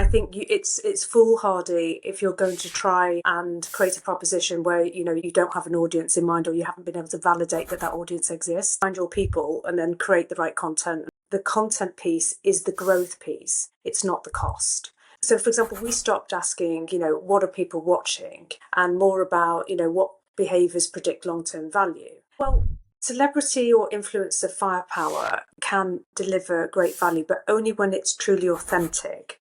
I think it's foolhardy if you're going to try and create a proposition where, you don't have an audience in mind or you haven't been able to validate that audience exists. Find your people and then create the right content. The content piece is the growth piece. It's not the cost. So, for example, we stopped asking, what are people watching, and more about, what behaviours predict long-term value. Well, celebrity or influencer firepower can deliver great value, but only when it's truly authentic.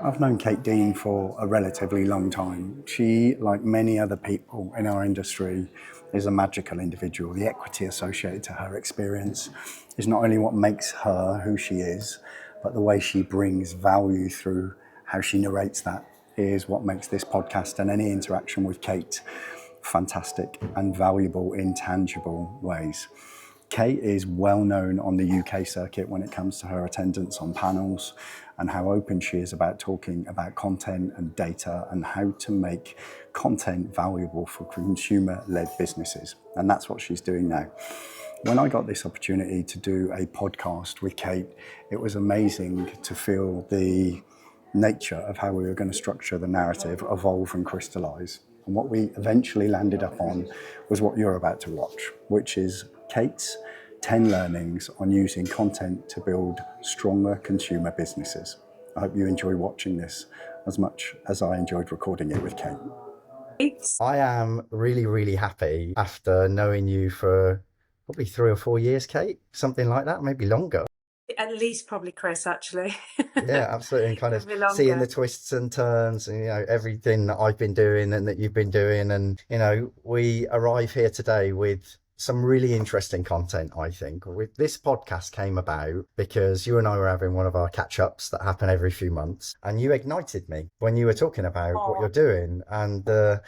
I've known Kate Dean for a relatively long time. She, like many other people in our industry, is a magical individual. The equity associated to her experience is not only what makes her who she is, but the way she brings value through how she narrates that is what makes this podcast and any interaction with Kate fantastic and valuable in tangible ways. Kate is well known on the UK circuit when it comes to her attendance on panels and how open she is about talking about content and data and how to make content valuable for consumer-led businesses. And that's what she's doing now. When I got this opportunity to do a podcast with Kate, it was amazing to feel the nature of how we were going to structure the narrative evolve and crystallize. And what we eventually landed up on was what you're about to watch, which is Kate's 10 learnings on using content to build stronger consumer businesses. I hope you enjoy watching this as much as I enjoyed recording it with Kate. I am really, really happy after knowing you for probably 3 or 4 years, Kate, something like that, maybe longer. At least probably Chris, actually. Yeah, absolutely. And kind of seeing the twists and turns and, everything that I've been doing and that you've been doing. And, we arrive here today with some really interesting content, I think. This podcast came about because you and I were having one of our catch-ups that happen every few months, and you ignited me when you were talking about what you're doing and the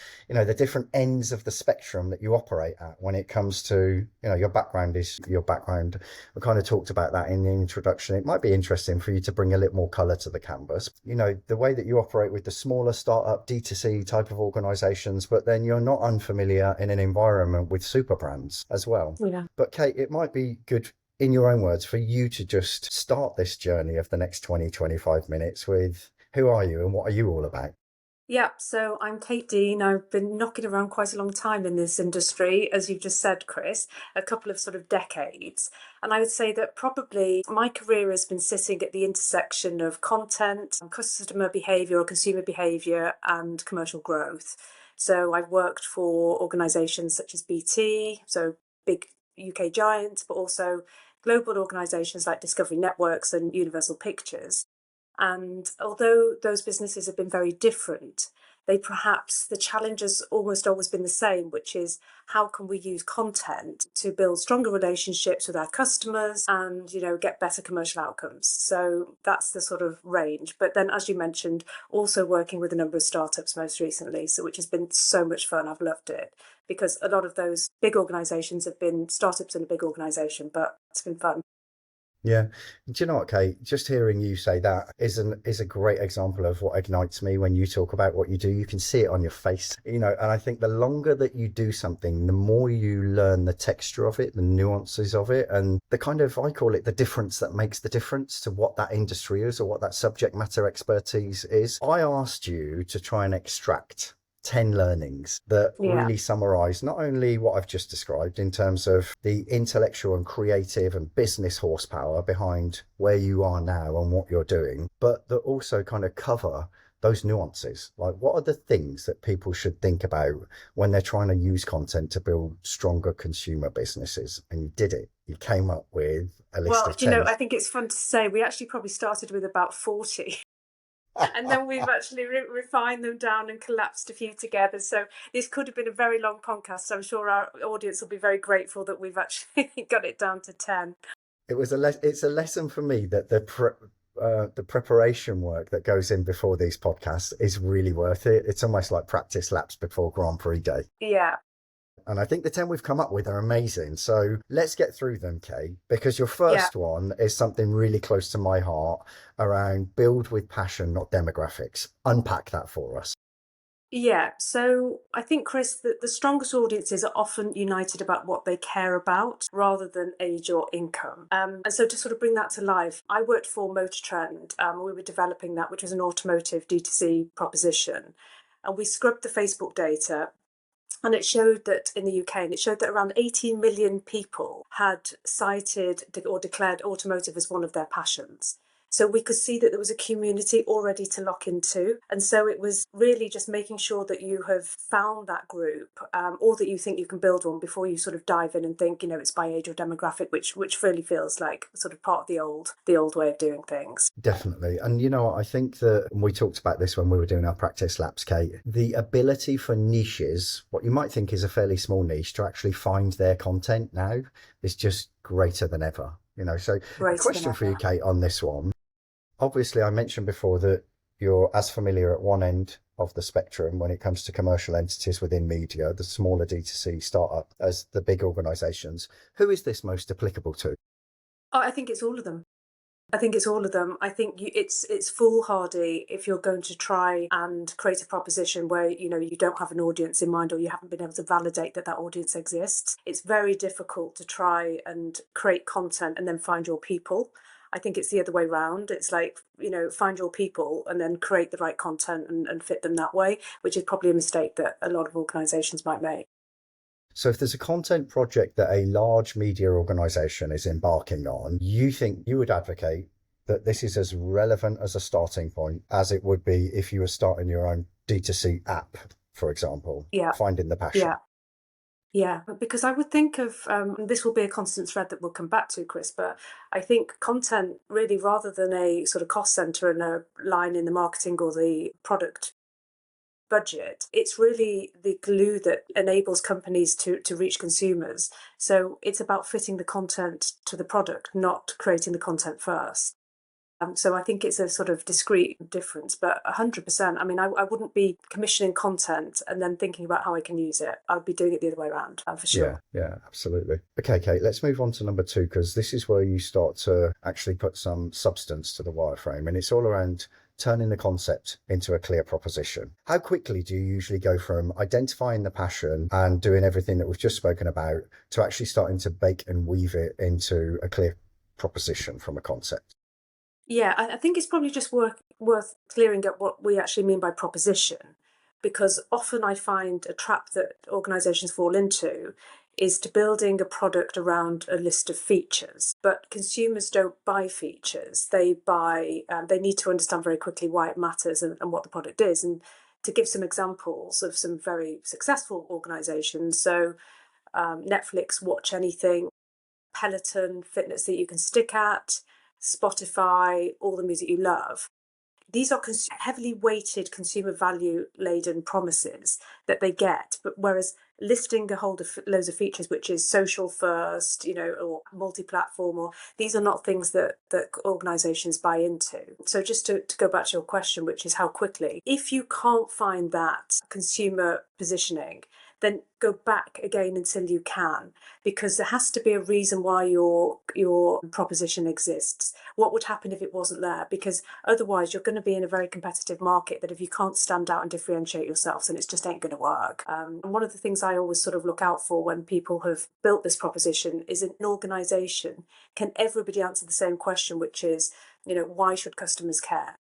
different ends of the spectrum that you operate at when it comes to, your background is your background. We kind of talked about that in the introduction. It might be interesting for you to bring a little more colour to the canvas. The way that you operate with the smaller startup D2C type of organisations, but then you're not unfamiliar in an environment with super brands as well. Yeah. But Kate, it might be good, in your own words, for you to just start this journey of the next 20-25 minutes with who are you and what are you all about? Yeah, so I'm Kate Dean. I've been knocking around quite a long time in this industry, as you've just said, Chris, a couple of sort of decades. And I would say that probably my career has been sitting at the intersection of content, customer behaviour or consumer behaviour and commercial growth. So I've worked for organisations such as BT, so big UK giants, but also global organisations like Discovery Networks and Universal Pictures. And although those businesses have been very different, the challenge has almost always been the same, which is how can we use content to build stronger relationships with our customers and, get better commercial outcomes. So that's the sort of range. But then, as you mentioned, also working with a number of startups most recently, which has been so much fun. I've loved it because a lot of those big organisations have been startups in a big organisation, but it's been fun. Yeah. Do you know what, Kate? Just hearing you say that is a great example of what ignites me when you talk about what you do. You can see it on your face, and I think the longer that you do something, the more you learn the texture of it, the nuances of it, and the kind of, I call it the difference that makes the difference to what that industry is or what that subject matter expertise is. I asked you to try and extract 10 learnings that really summarize not only what I've just described in terms of the intellectual and creative and business horsepower behind where you are now and what you're doing, but that also kind of cover those nuances. Like, what are the things that people should think about when they're trying to use content to build stronger consumer businesses? And you did it. You came up with a list of 10. I think it's fun to say we actually probably started with about 40. And then we've actually refined them down and collapsed a few together. So this could have been a very long podcast. I'm sure our audience will be very grateful that we've actually got it down to 10. It's a lesson for me that the preparation work that goes in before these podcasts is really worth it. It's almost like practice laps before Grand Prix day. Yeah. And I think the 10 we've come up with are amazing. So let's get through them, Kay, because your first one is something really close to my heart around build with passion, not demographics. Unpack that for us. Yeah, so I think, Chris, that the strongest audiences are often united about what they care about rather than age or income. And so to sort of bring that to life, I worked for Motor Trend. We were developing that, which was an automotive D2C proposition. And we scrubbed the Facebook data, and it showed that in the UK, and it showed that around 18 million people had cited or declared automotive as one of their passions. So we could see that there was a community already to lock into. And so it was really just making sure that you have found that group, or that you think you can build one before you sort of dive in and think, it's by age or demographic, which really feels like sort of part of the old way of doing things. Definitely. And you know what? I think that we talked about this when we were doing our practice laps, Kate. The ability for niches, what you might think is a fairly small niche, to actually find their content now is just greater than ever. So a Greater than question for you, ever. Kate, on this one. Obviously, I mentioned before that you're as familiar at one end of the spectrum when it comes to commercial entities within media, the smaller D2C startup, as the big organisations. Who is this most applicable to? Oh, I think it's all of them. I think it's all of them. I think it's foolhardy if you're going to try and create a proposition where you don't have an audience in mind, or you haven't been able to validate that audience exists. It's very difficult to try and create content and then find your people. I think it's the other way around. It's like, find your people and then create the right content and fit them that way, which is probably a mistake that a lot of organisations might make. So if there's a content project that a large media organisation is embarking on, you think you would advocate that this is as relevant as a starting point as it would be if you were starting your own D2C app, for example, Yeah, finding the passion. yeah. Yeah, because I would think of, this will be a constant thread that we'll come back to, Chris, but I think content really, rather than a sort of cost center and a line in the marketing or the product budget, it's really the glue that enables companies to reach consumers. So it's about fitting the content to the product, not creating the content first. So I think it's a sort of discrete difference, but 100%. I mean, I wouldn't be commissioning content and then thinking about how I can use it. I would be doing it the other way around, for sure. Yeah, absolutely. Okay, Kate, let's move on to number 2, because this is where you start to actually put some substance to the wireframe, and it's all around turning the concept into a clear proposition. How quickly do you usually go from identifying the passion and doing everything that we've just spoken about to actually starting to bake and weave it into a clear proposition from a concept? Yeah, I think it's probably just worth clearing up what we actually mean by proposition, because often I find a trap that organisations fall into is to building a product around a list of features. But consumers don't buy features; they buy. They need to understand very quickly why it matters and what the product is. And to give some examples of some very successful organisations, so Netflix, Watch Anything, Peloton, fitness that you can stick at, Spotify, all the music you love. These are heavily weighted consumer value laden promises that they get. But whereas listing a whole loads of features, which is social first, or multi-platform, or these are not things that organisations buy into. So just to go back to your question, which is how quickly, if you can't find that consumer positioning, then go back again until you can, because there has to be a reason why your proposition exists. What would happen if it wasn't there? Because otherwise you're going to be in a very competitive market that if you can't stand out and differentiate yourself, then it just ain't going to work. And one of the things I always sort of look out for when people have built this proposition is, an organisation, can everybody answer the same question, which is, why should customers care?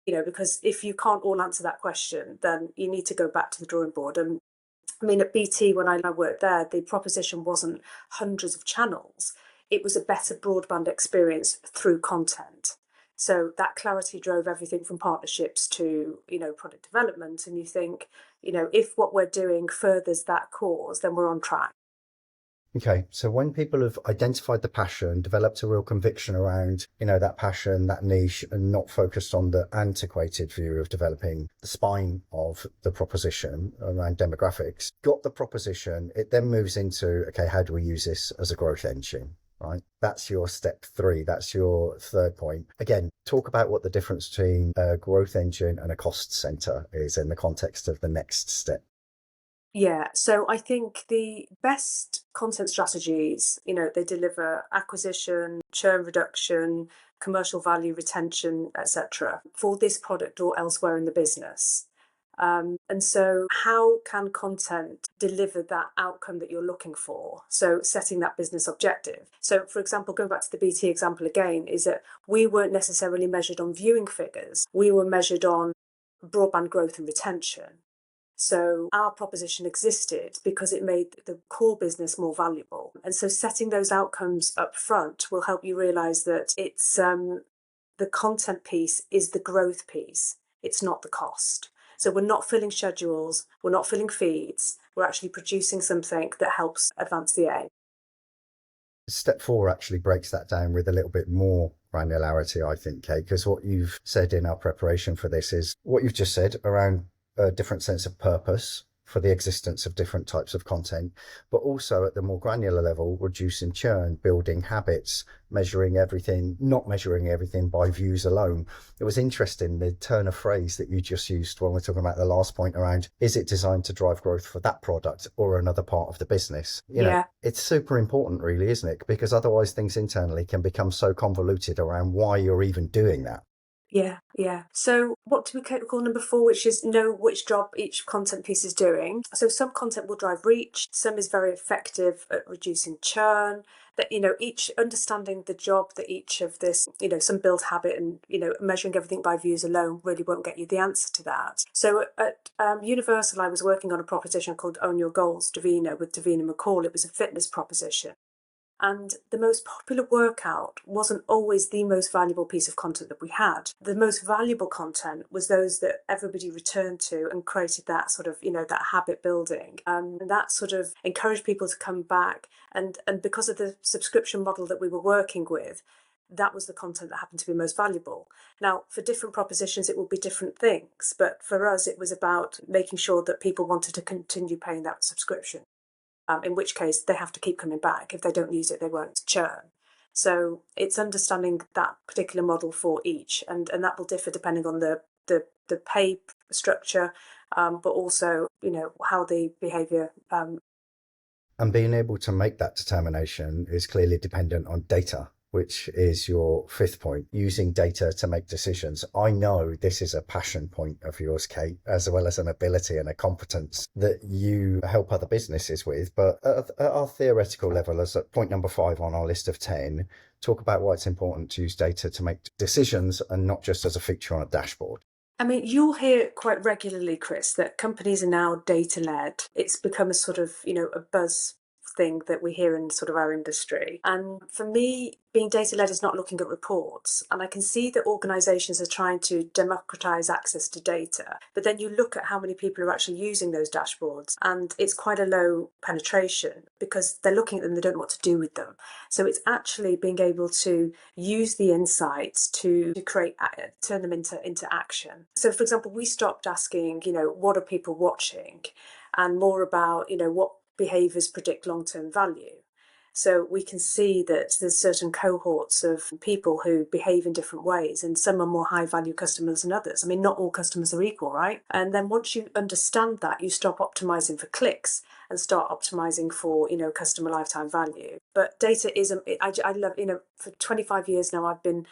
Because if you can't all answer that question, then you need to go back to the drawing board. And I mean, at BT, when I worked there, the proposition wasn't hundreds of channels. It was a better broadband experience through content. So that clarity drove everything from partnerships to, product development. And you think, if what we're doing furthers that cause, then we're on track. Okay, so when people have identified the passion, developed a real conviction around, that passion, that niche, and not focused on the antiquated view of developing the spine of the proposition around demographics, got the proposition, it then moves into, okay, how do we use this as a growth engine? Right? That's your step 3. That's your third point. Again, talk about what the difference between a growth engine and a cost center is in the context of the next step. Yeah, so I think the best content strategies, they deliver acquisition, churn reduction, commercial value retention, etc., for this product or elsewhere in the business. And so how can content deliver that outcome that you're looking for? So setting that business objective. So for example, going back to the BT example again, is that we weren't necessarily measured on viewing figures. We were measured on broadband growth and retention. So our proposition existed because it made the core business more valuable. And so setting those outcomes up front will help you realise that it's the content piece is the growth piece. It's not the cost. So we're not filling schedules, we're not filling feeds, we're actually producing something that helps advance the aim. Step 4 actually breaks that down with a little bit more granularity, I think, Kate, because what you've said in our preparation for this is what you've just said around a different sense of purpose for the existence of different types of content, but also at the more granular level, reducing churn, building habits, measuring everything, not measuring everything by views alone. It was interesting, the turn of phrase that you just used when we're talking about the last point around, is it designed to drive growth for that product or another part of the business? You know, it's super important really, isn't it? Because otherwise things internally can become so convoluted around why you're even doing that. Yeah. So what do we call number 4, which is know which job each content piece is doing. So some content will drive reach, some is very effective at reducing churn, that, each understanding the job that each of this, some build habit and, measuring everything by views alone really won't get you the answer to that. So at Universal, I was working on a proposition called Own Your Goals, Davina, with Davina McCall. It was a fitness proposition. And the most popular workout wasn't always the most valuable piece of content that we had. The most valuable content was those that everybody returned to and created that sort of, that habit building. And that sort of encouraged people to come back. And because of the subscription model that we were working with, that was the content that happened to be most valuable. Now, for different propositions, it will be different things. But for us, it was about making sure that people wanted to continue paying that subscription. In which case they have to keep coming back. If they don't use it, they won't churn. So it's understanding that particular model for each, and that will differ depending on the pay structure, but also, how the behaviour. And being able to make that determination is clearly dependent on data, which is your 5th point, using data to make decisions. I know this is a passion point of yours, Kate, as well as an ability and a competence that you help other businesses with. But at our theoretical level, as at point number 5 on our list of 10, talk about why it's important to use data to make decisions and not just as a feature on a dashboard. I mean, you'll hear quite regularly, Chris, that companies are now data-led. It's become a sort of, a buzz thing that we hear in sort of our industry. And for me, being data-led is not looking at reports. And I can see that organisations are trying to democratise access to data. But then you look at how many people are actually using those dashboards, and it's quite a low penetration because they're looking at them, they don't know what to do with them. So it's actually being able to use the insights to turn them into action. So for example, we stopped asking, what are people watching, and more about, what behaviours predict long-term value. So we can see that there's certain cohorts of people who behave in different ways, and some are more high-value customers than others. I mean, not all customers are equal, right? And then once you understand that, you stop optimising for clicks and start optimising for, customer lifetime value. But data is, I love, for 25 years now, I've been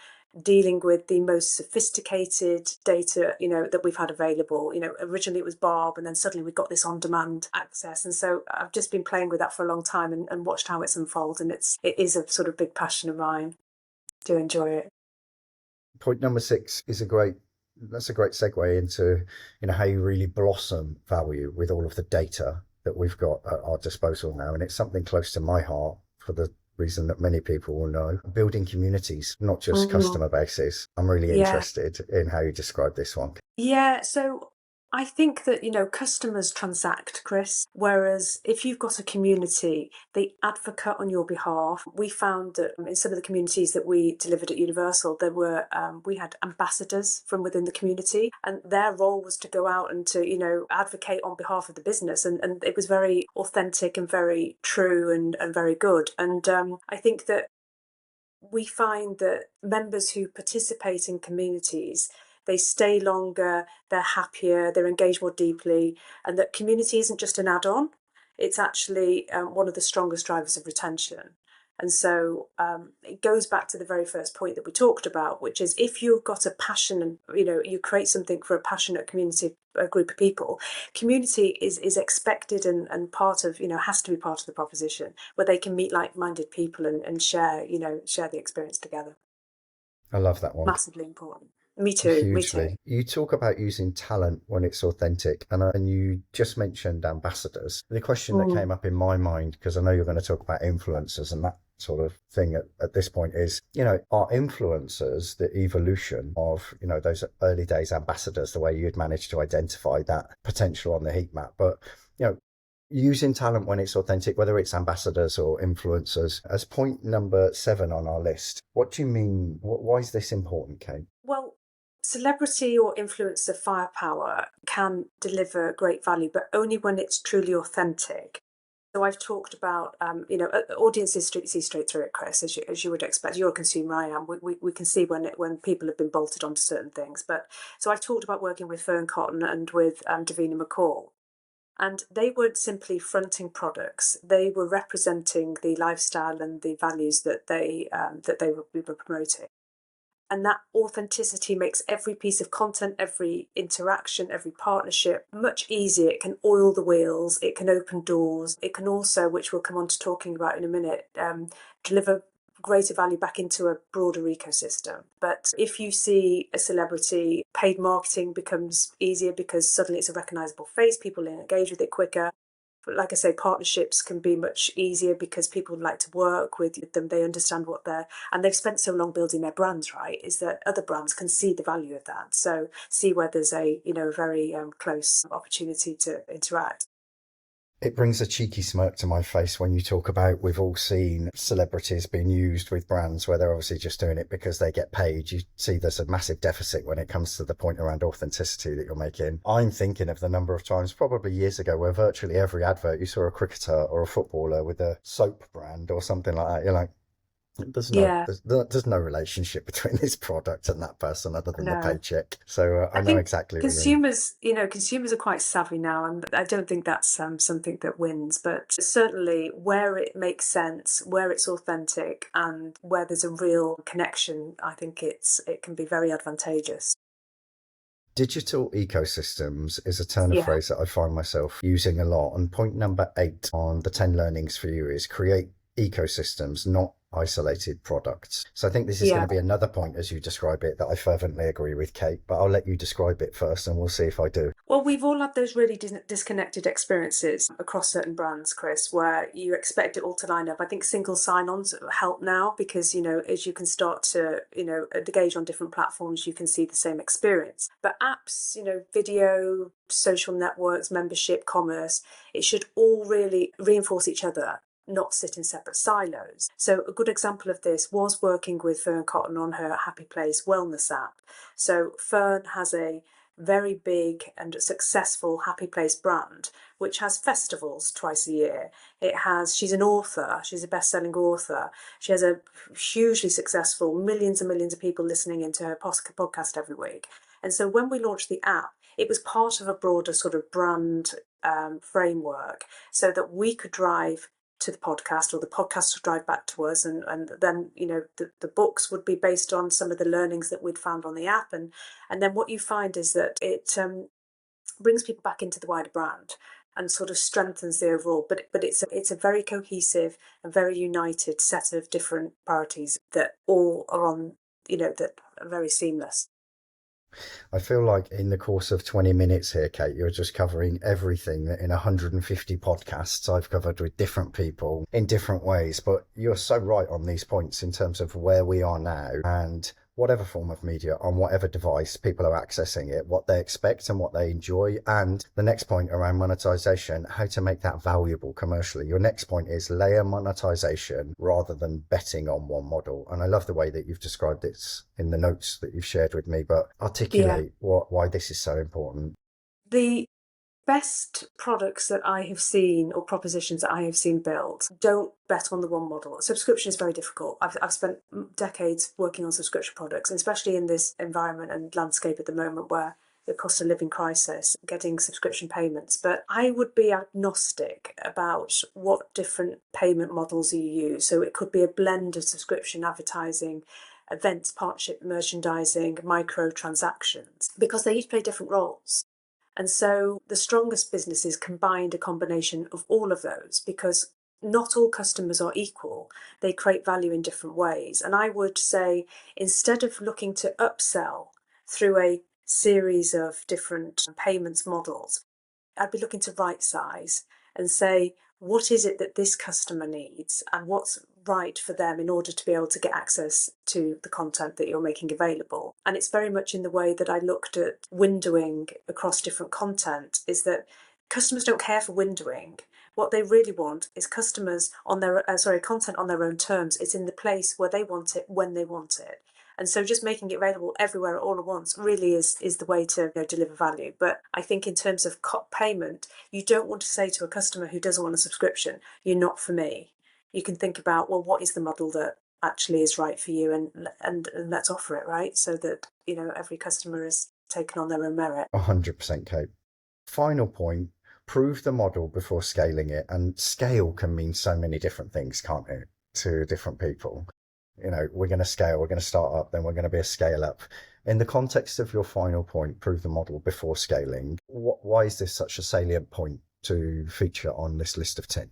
dealing with the most sophisticated data, that we've had available. Originally it was Barb, and then suddenly we got this on-demand access. And so I've just been playing with that for a long time and watched how it's unfolded. And it is a sort of big passion of mine. Do enjoy it. Point number 6 is a great segue into, how you really blossom value with all of the data that we've got at our disposal now. And it's something close to my heart for the reason that many people will know. Building communities, not just customer bases. I'm really interested in how you describe this one. Yeah, so I think that, customers transact, Chris, whereas if you've got a community, they advocate on your behalf. We found that in some of the communities that we delivered at Universal, we had ambassadors from within the community, and their role was to go out and to, advocate on behalf of the business. And it was very authentic and very true and very good. And I think that we find that members who participate in communities, they stay longer, they're happier, they're engaged more deeply, and that community isn't just an add-on, it's actually one of the strongest drivers of retention. And so it goes back to the very first point that we talked about, which is if you've got a passion and you create something for a passionate community, a group of people, community is expected and part of, has to be part of the proposition, where they can meet like-minded people and share the experience together. I love that one. Massively important. Me too. Me too. Hugely. You talk about using talent when it's authentic, and you just mentioned ambassadors. The question that came up in my mind, because I know you're going to talk about influencers and that sort of thing at this point, is, are influencers the evolution of, those early days ambassadors, the way you'd managed to identify that potential on the heat map? But, using talent when it's authentic, whether it's ambassadors or influencers, as point number 7 on our list. What do you mean? Why is this important, Kate? Well, celebrity or influencer firepower can deliver great value, but only when it's truly authentic. So I've talked about, audiences see straight through it, Chris, as you would expect. You're a consumer, I am. We can see when people have been bolted onto certain things. But so I've talked about working with Fern Cotton and with Davina McCall. And they weren't simply fronting products; they were representing the lifestyle and the values that they were promoting. And that authenticity makes every piece of content, every interaction, every partnership much easier. It can oil the wheels, it can open doors, it can also, which we'll come on to talking about in a minute, deliver greater value back into a broader ecosystem. But if you see a celebrity, paid marketing becomes easier because suddenly it's a recognizable face, people engage with it quicker. But like I say, partnerships can be much easier because people like to work with them. They understand and they've spent so long building their brands, right? Is that other brands can see the value of that. So see where there's a very close opportunity to interact. It brings a cheeky smirk to my face when you talk about, we've all seen celebrities being used with brands where they're obviously just doing it because they get paid. You see there's a massive deficit when it comes to the point around authenticity that you're making. I'm thinking of the number of times, probably years ago, where virtually every advert you saw a cricketer or a footballer with a soap brand or something like that. You're like, there's no relationship between this product and that person other than the paycheck. So I know think exactly what you mean. Consumers are quite savvy now, and I don't think that's something that wins. But certainly, where it makes sense, where it's authentic, and where there's a real connection, I think it can be very advantageous. Digital ecosystems is a turn of phrase that I find myself using a lot. And point number 8 on the 10 learnings for you is create ecosystems, not isolated products. So I think this is going to be another point, as you describe it, that I fervently agree with, Kate, but I'll let you describe it first and we'll see if I do. Well, we've all had those really disconnected experiences across certain brands, Chris, where you expect it all to line up. I think single sign-ons help now because, as you can start to, engage on different platforms, you can see the same experience. But apps, video, social networks, membership, commerce, it should all really reinforce each other, not sit in separate silos. So a good example of this was working with Fern Cotton on her Happy Place wellness app. So Fern has a very big and successful Happy Place brand, which has festivals twice a year. She's an author, she's a best-selling author. She has a hugely successful, millions and millions of people listening into her podcast every week. And so when we launched the app, it was part of a broader sort of brand framework so that we could drive to the podcast, or the podcast would drive back to us, and then the books would be based on some of the learnings that we'd found on the app, and then what you find is that it brings people back into the wider brand and sort of strengthens the overall, but it's a very cohesive and very united set of different priorities that all are on that are very seamless. I feel like in the course of 20 minutes here, Kate, you're just covering everything that in 150 podcasts I've covered with different people in different ways. But you're so right on these points in terms of where we are now and whatever form of media on whatever device people are accessing it, what they expect and what they enjoy. And the next point around monetization, how to make that valuable commercially. Your next point is layer monetization rather than betting on one model. And I love the way that you've described this in the notes that you've shared with me, but articulate why this is so important. The best products that I have seen, or propositions that I have seen built, don't bet on the one model. Subscription is very difficult. I've spent decades working on subscription products, and especially in this environment and landscape at the moment where the cost of living crisis, getting subscription payments. But I would be agnostic about what different payment models you use. So it could be a blend of subscription advertising, events, partnership, merchandising, micro transactions, because they each play different roles. And so the strongest businesses combined a combination of all of those, because not all customers are equal. They create value in different ways. And I would say, instead of looking to upsell through a series of different payments models, I'd be looking to right size and say, what is it that this customer needs and what's right for them in order to be able to get access to the content that you're making available. And it's very much in the way that I looked at windowing across different content, is that customers don't care for windowing. What they really want is customers on their content on their own terms. It's in the place where they want it, when they want it. And so just making it available everywhere all at once really is the way to deliver value. But I think in terms of payment, you don't want to say to a customer who doesn't want a subscription, you're not for me. You can think about, well, what is the model that actually is right for you, and let's offer it, right? So that, every customer is taken on their own merit. 100%, Kate. Final point, prove the model before scaling it. And scale can mean so many different things, can't it, to different people? We're going to scale, we're going to start up, then we're going to be a scale up. In the context of your final point, prove the model before scaling, why is this such a salient point to feature on this list of 10?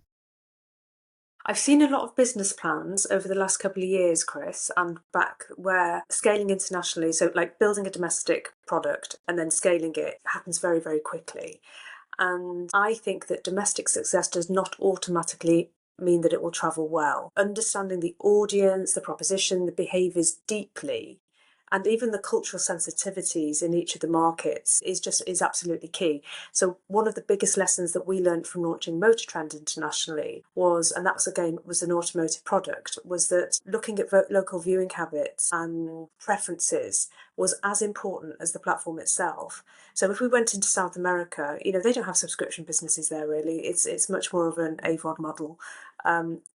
I've seen a lot of business plans over the last couple of years, Chris, and back, where scaling internationally, so like building a domestic product and then scaling it, happens very, very quickly. And I think that domestic success does not automatically mean that it will travel well. Understanding the audience, the proposition, the behaviours deeply, and even the cultural sensitivities in each of the markets is absolutely key. So one of the biggest lessons that we learned from launching Motor Trend internationally was, and that was an automotive product, was that looking at local viewing habits and preferences was as important as the platform itself. So if we went into South America, they don't have subscription businesses there really. It's much more of an AVOD model.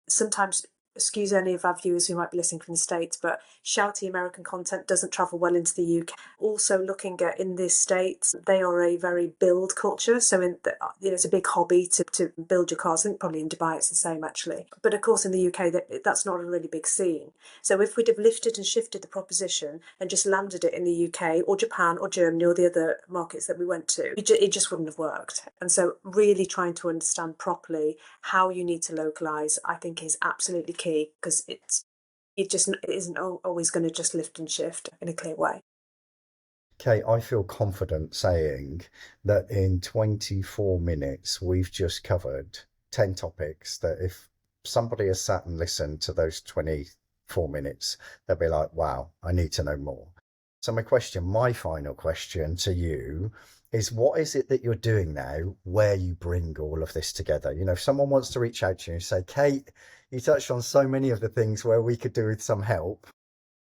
Sometimes, excuse any of our viewers who might be listening from the States, but shouty American content doesn't travel well into the UK. Also looking at, in the States, they are a very build culture. So it's a big hobby to build your cars. I think probably in Dubai it's the same actually. But of course in the UK that's not a really big scene. So if we'd have lifted and shifted the proposition and just landed it in the UK or Japan or Germany or the other markets that we went to, it just wouldn't have worked. And so really trying to understand properly how you need to localise, I think, is absolutely key, because it isn't always going to just lift and shift in a clear way. Kate, I feel confident saying that in 24 minutes, we've just covered 10 topics that if somebody has sat and listened to those 24 minutes, they'll be like, wow, I need to know more. So my final question to you is, what is it that you're doing now where you bring all of this together? If someone wants to reach out to you and say, Kate, you touched on so many of the things where we could do with some help.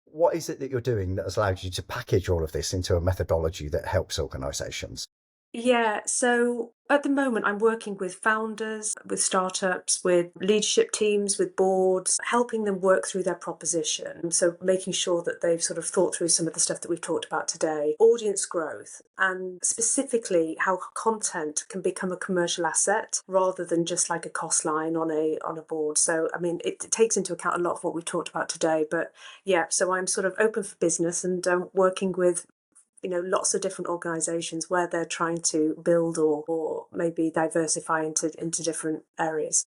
What is it that you're doing that has allowed you to package all of this into a methodology that helps organisations? Yeah, so at the moment I'm working with founders, with startups, with leadership teams, with boards, helping them work through their proposition. So making sure that they've sort of thought through some of the stuff that we've talked about today, audience growth, and specifically how content can become a commercial asset rather than just like a cost line on a board. So, I mean, it takes into account a lot of what we've talked about today. But yeah, so I'm sort of open for business and working with lots of different organisations where they're trying to build or maybe diversify into different areas.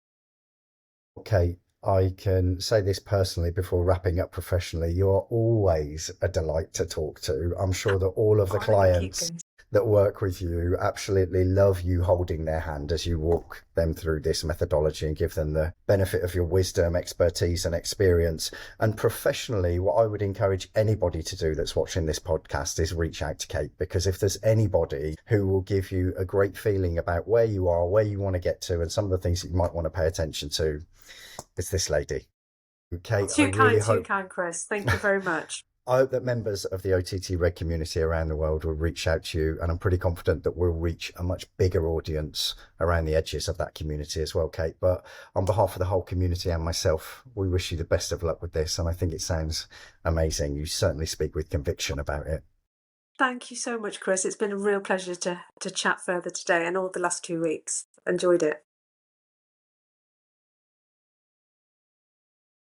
Okay, I can say this personally before wrapping up professionally. You're always a delight to talk to. I'm sure that all of the clients that work with you absolutely love you holding their hand as you walk them through this methodology and give them the benefit of your wisdom, expertise and experience. And professionally, what I would encourage anybody to do that's watching this podcast is reach out to Kate, because if there's anybody who will give you a great feeling about where you are, where you want to get to, and some of the things that you might want to pay attention to, it's this lady. Kate, too kind, Chris. Thank you very much. I hope that members of the OTT Red community around the world will reach out to you, and I'm pretty confident that we'll reach a much bigger audience around the edges of that community as well, Kate. But on behalf of the whole community and myself, we wish you the best of luck with this, and I think it sounds amazing. You certainly speak with conviction about it. thank you so much, Chris. It's been a real pleasure to chat further today and all the last 2 weeks. Enjoyed it.